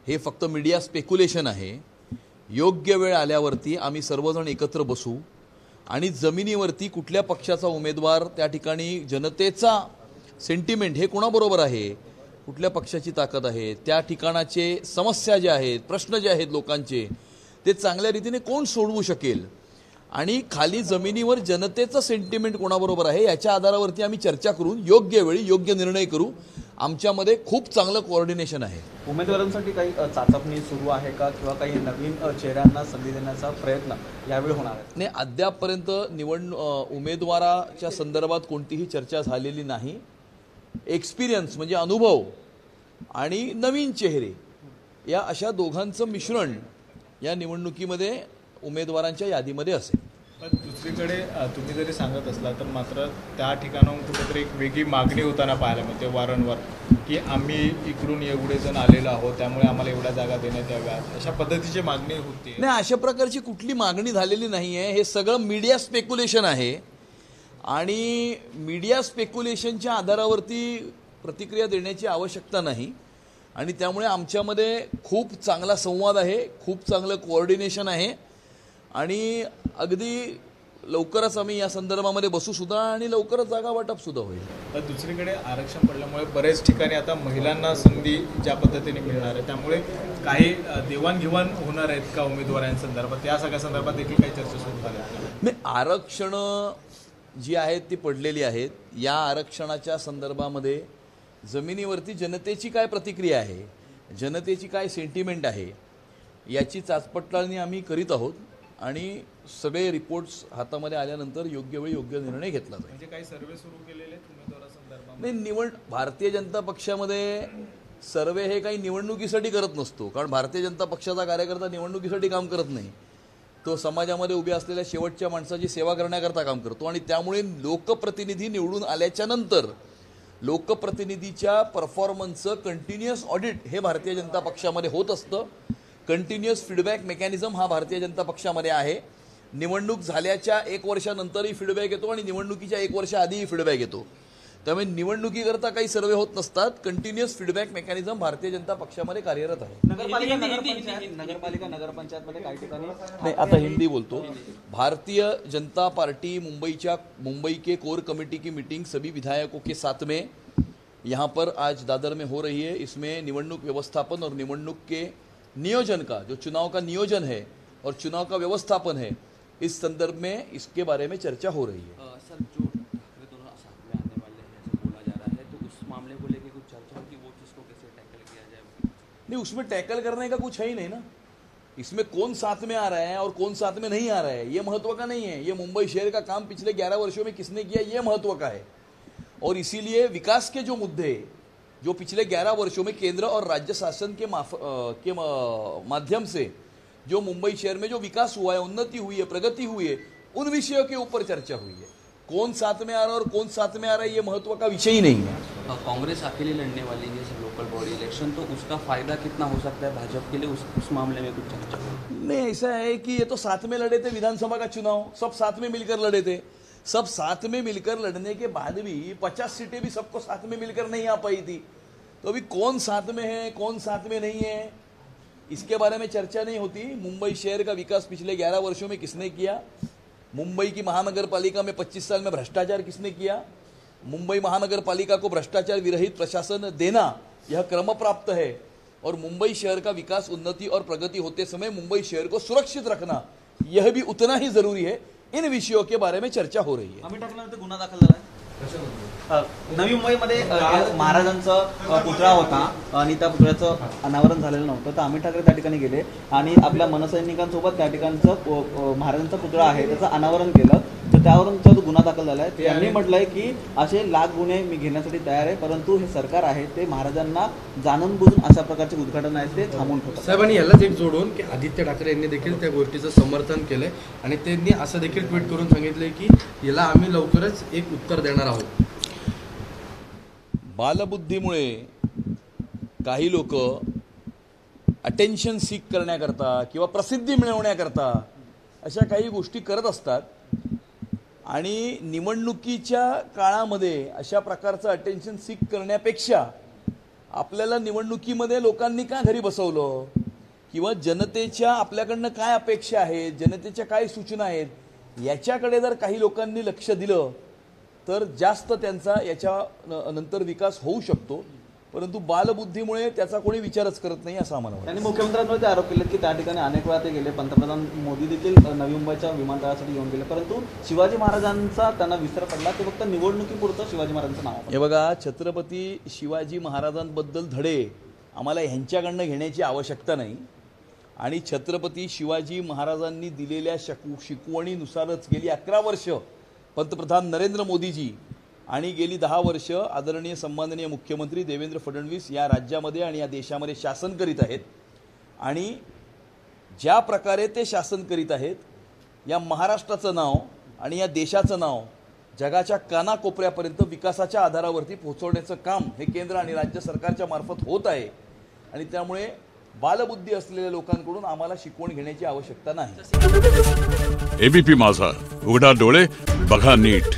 हे फक्त media speculation आहे। योग्य वेळ आल्यावरती आम्ही सर्वजण एकत्र बसू आणि जमिनीवरती कुठल्या पक्षाचा उमेदवार, त्या ठिकाणी जनतेचा सेंटिमेंट हे कोणाबरोबर आहे, कुठल्या पक्षाची ताकद आहे, त्या ठिकाणाचे समस्या ज्या आहेत, प्रश्न जे आहेत लोकांचे, ते चांगल्या रीतीने कोण सोडवू शकेल आणि खाली जमिनीवर जनतेचं सेंटिमेंट कोणाबरोबर आहे याच्या आधारावरती आम्ही चर्चा करून योग्य वेळी योग्य निर्णय करू। आमच्यामध्ये खूप चांगलं कोऑर्डिनेशन आहे। उमेदवारांसाठी काही चाचपणी सुरू आहे का किंवा काही नवीन चेहऱ्यांना संधी देण्याचा प्रयत्न यावेळी होणार आहे? नाही, अद्यापपर्यंत उमेदवाराच्या संदर्भात कोणतीही चर्चा झालेली नाही। एक्सपिरियन्स म्हणजे अनुभव आणि नवीन चेहरे या अशा दोघांचं मिश्रण या निवडणुकीमध्ये उमेदवारांच्या यादीमध्ये असेल। पण दुसरीकडे तुम्ही जरी सांगत असला तर मात्र त्या ठिकाणाहून कुठेतरी एक वेगळी मागणी होताना पाहायला मिळते वारंवार, की आम्ही इकडून एवढे जण आलेलो आहोत त्यामुळे आम्हाला एवढ्या जागा देण्यात याव्यात, अशा पद्धतीची मागणी होती। नाही, अशा प्रकारची कुठली मागणी झालेली नाही आहे। हे सगळं मीडिया स्पेक्युलेशन आहे आणि मीडिया स्पेक्युलेशनच्या आधारावरती प्रतिक्रिया देण्याची आवश्यकता नाही आणि त्यामुळे आमच्यामध्ये खूप चांगला संवाद आहे, खूप चांगलं कोऑर्डिनेशन आहे आणि अगदी लवकरच आम्ही या संदर्भामध्ये बसू सुद्धा आणि लवकरच जागा वाटप सुद्धा होईल। तर दुसरीकडे आरक्षण पडल्यामुळे बरेच ठिकाणी आता महिलांना संधी ज्या पद्धतीने मिळणार आहे त्यामुळे काही देवाणघेवाण होणार आहेत का उमेदवारांसंदर्भात, या सगळ्या संदर्भात देखील काही चर्चा सुरू झाल्या? नाही, आरक्षण जी आहेत ती पडलेली आहेत। या आरक्षणाच्या संदर्भामध्ये जमिनीवरती जनतेची काय प्रतिक्रिया आहे, जनतेची काय सेंटिमेंट आहे याची चाचपडताळणी आम्ही करीत आहोत आणि सगळे रिपोर्ट्स हातामध्ये आल्यानंतर योग्य वेळी योग्य निर्णय घेतला जाईल। म्हणजे काही सर्वे सुरू केलेले उमेदवारांसंदर्भात? नाही, भारतीय जनता पक्षामध्ये सर्वे हे काही निवडणुकीसाठी करत नसतो, कारण भारतीय जनता पक्षाचा कार्यकर्ता निवडणुकीसाठी काम करत नाही, तो समाजामध्ये उभे असलेल्या शेवटच्या माणसाची सेवा करण्याकरता काम करतो आणि त्यामुळे लोकप्रतिनिधी निवडून आल्याच्या नंतर लोकप्रतिनिधीच्या परफॉर्मन्सचं कंटिन्युअस ऑडिट हे भारतीय जनता पक्षामध्ये होत असतं। कंटिन्युअस फीडबॅक मेकॅनिझम हा भारतीय जनता पक्षामध्ये आहे। निवडणूक झाल्याच्या 1 वर्षानंतरही फीडबॅक येतो आणि निवडणुकीच्या 1 वर्ष आधीही फीडबॅक येतो। त्यामुळे निवडणुकीकरता काही सर्वे होत नसतात, continuous feedback mechanism Bharatiya Janata पक्षामध्ये कार्यरत आहे। नगरपालिका नगरपंचायतमध्ये काही ठिकाणी नहीं, आता हिंदी बोलतो। भारतीय जनता पार्टी मुंबई के कोर कमेटी की मीटिंग सभी विधायकों के साथ में यहाँ पर आज दादर में हो रही है। इसमें निवडणूक व्यवस्थापन और निवडणूक के नियोजन का, जो चुनाव का नियोजन है और चुनाव का व्यवस्थापन है, इस संदर्भ में इसके बारे में चर्चा हो रही है। सर, जो ठाकरे दोनों साथ में आने वाले हैं ऐसा बोला जा रहा है, तो उस मामले को लेकर कुछ चर्चा हो कि वो चीज़ को कैसे टैकल किया जाए? नहीं, उसमें टैकल करने का कुछ है ही नहीं ना। इसमें कौन साथ में आ रहा है और कौन साथ में नहीं आ रहा है ये महत्व का नहीं है। ये मुंबई शहर का काम पिछले 11 वर्षों में किसने किया ये महत्व का है और इसीलिए विकास के जो मुद्दे जो पिछले 11 वर्षों में केंद्र और राज्य शासन के माध्यम से जो मुंबई शहर में जो विकास हुआ है, उन्नति हुई है, प्रगति हुई है, उन विषयों के ऊपर चर्चा हुई है। कौन साथ में आ रहा है और कौन साथ में आ रहा है ये महत्व का विषय ही नहीं है। कांग्रेस अकेले लड़ने वाली है जैसे लोकल बॉडी इलेक्शन, तो उसका फायदा कितना हो सकता है भाजपा के लिए, उस मामले में कुछ चर्चा? नहीं, ऐसा है कि ये तो साथ में लड़े थे, विधानसभा का चुनाव सब साथ में मिलकर लड़े थे। सब साथ में मिलकर लड़ने के बाद भी 50 सीटें भी सबको साथ में मिलकर नहीं आ पाई थी। तो अभी कौन साथ में है कौन साथ में नहीं है इसके बारे में चर्चा नहीं होती। मुंबई शहर का विकास पिछले 11 वर्षों में किसने किया, मुंबई की महानगर पालिका में 25 साल में भ्रष्टाचार किसने किया, मुंबई महानगर पालिका को भ्रष्टाचार विरहित प्रशासन देना यह क्रम प्राप्त है और मुंबई शहर का विकास, उन्नति और प्रगति होते समय मुंबई शहर को सुरक्षित रखना यह भी उतना ही जरूरी है। इन विषयों के बारे में चर्चा हो रही है। आम्ही टाकल्यानंतर गुन्हा दाखल झाला आहे नवी मुंबईमध्ये। महाराजांचा पुतळा होता आणि त्या पुतळ्याचं अनावरण झालेलं नव्हतं, तर अमित ठाकरे त्या ठिकाणी गेले आणि आपल्या मनसैनिकांसोबत त्या ठिकाणचं महाराजांचा पुतळा आहे त्याचं अनावरण केलं, तर त्यावरून जो गुन्हा दाखल झाला आहे। त्यांनी म्हटलंय की असे लाख गुन्हे मी घेण्यासाठी तयार आहे, परंतु हे सरकार आहे ते महाराजांना जाणून बुजून अशा प्रकारचे उद्घाटन आहेत ते थांबवून ठेवतात। साहेबांनी यालाच एक जोडून की आदित्य ठाकरे यांनी देखील त्या गोष्टीचं समर्थन केलंय आणि त्यांनी असं देखील ट्विट करून सांगितलंय की याला आम्ही लवकरच एक उत्तर देणार आहोत। बालबुद्धीमुळे काही लोक अटेन्शन सीक करण्याकरता किंवा प्रसिद्धी मिळवण्याकरता अशा काही गोष्टी करत असतात आणि निवडणुकीच्या काळामध्ये अशा प्रकारचं अटेन्शन सीक करण्यापेक्षा आपल्याला निवडणुकीमध्ये लोकांनी का घरी बसवलं, किंवा जनतेच्या आपल्याकडनं काय अपेक्षा आहेत, जनतेच्या काय सूचना आहेत, याच्याकडे जर काही लोकांनी लक्ष दिलं तर जास्त त्यांचा याच्या नंतर विकास होऊ शकतो. परंतु बालबुद्धीमुळे त्याचा कोणी विचारच करत नाही असं आम्हाला वाटतं. त्यांनी मुख्यमंत्र्यांवर ते आरोप केले की त्या ठिकाणी अनेक वेळा ते गेले, पंतप्रधान मोदी देखील नवी मुंबईच्या विमानतळासाठी येऊन गेले, परंतु शिवाजी महाराजांचा त्यांना विसर पडला. ते फक्त निवडणुकीपुरतं शिवाजी महाराजांचं नाव हे बघा, छत्रपती शिवाजी महाराजांबद्दल धडे आम्हाला ह्यांच्याकडनं घेण्याची आवश्यकता नाही. आणि छत्रपती शिवाजी महाराजांनी दिलेल्या शिकवणीनुसारच गेली 11 वर्ष पंतप्रधान नरेंद्र मोदीजी आणि गेली 10 वर्ष आदरणीय सन्माननीय मुख्यमंत्री देवेंद्र फडणवीस या राज्यामध्ये आणि या देशामध्ये शासन करीत आहेत. आणि ज्या प्रकारे ते शासन करीत आहेत, या महाराष्ट्राचं नाव आणि या देशाचं नाव जगाच्या कानाकोपऱ्यापर्यंत विकासाच्या आधारावरती पोहोचवण्याचं काम हे केंद्र आणि राज्य सरकारच्या मार्फत होत आहे. आणि त्यामुळे बालबुद्धी असलेल्या लोकांकडून आम्हाला शिकवण घेण्याची आवश्यकता नाही. एबीपी माझा, उघडा डोळे बघा नीट.